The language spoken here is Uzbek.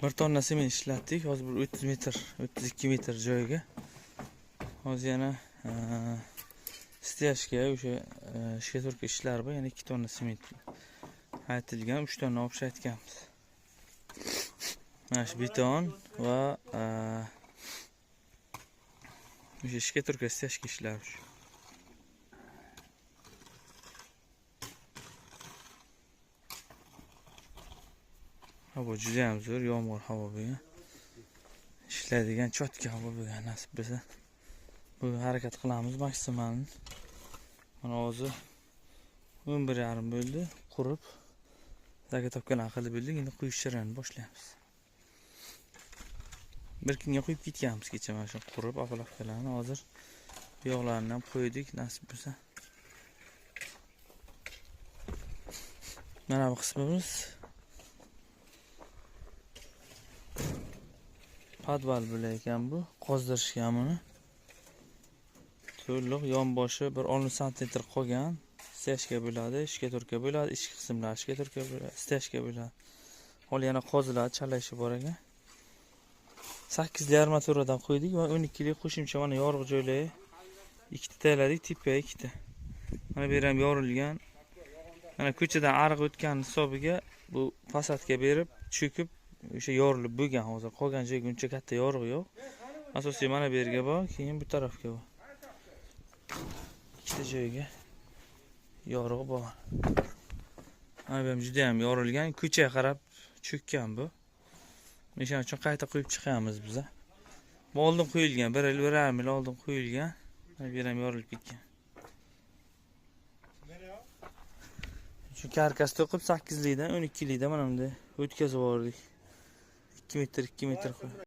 Bir tonna sement ishlatdik. Hozir bir 30 metr, 32 metr joyga. Hozir yana steyajga o'sha shkaturka ishlar bor. Yana 2 tonna sement aytilgan, 3 tonna olib aytganmiz. Mana shu beton va o'sha shkaturka steyajga ishlar shu. Havo juda ham zo'r, yomg'ir havo bo'lgan. Ishlaydigan chotka havo bo'lgan nasib bo'lsa. Bu harakat qilamiz maksimalni. Mana hozir 11:30 bo'ldi, qurib zagatopkalar qilib bo'ldik, endi quyish jarayonini boshlaymiz. Bir kunga quyib ketganmiz kecha mana shu qurib apalafkalarni. Hozir bu yoqlarini ham qo'ydik nasib bo'lsa. Mana bu qismimiz podval bo'lar ekan bu. Qozdirishgan buni. To'liq yonboshi bir 10 sm qolgan. Steyajga bo'ladi, shkaturka bo'ladi, ichki qismlar shkaturka bo'ladi, steyajga bo'ladi. Hol yana qoziladi, chalashi bor ekan. 8li armaturadan qo'ydik va 12li qo'shimcha mana yorug' joylari 2 ta tayyorladik, tepaga 2 ta. Mana bu ham yorilgan. Mana ko'chadan ariq o'tgan hisobiga bu fasadga berib, cho'kib o'sha yorilib bo'lgan. Hozir qolgan joyga uncha katta yorug' yo'q. Asosiy mana bu yerga bor, keyin bu tarafga bor. Ikkita joyga yorug' bor. Mana bu ham juda ham yorilgan, ko'chaga qarab cho'kkan bu. O'shaning uchun qayta qo'yib chiqamiz biz. Bu oldin qo'yilgan, 1,5 yil oldin qo'yilgan. Mana bu ham yorilib ketgan. Shu karkas to'qib 8lidan 12lidan mana bunday o'tkazib yubordik. 2 metr 2 metr qo'yib.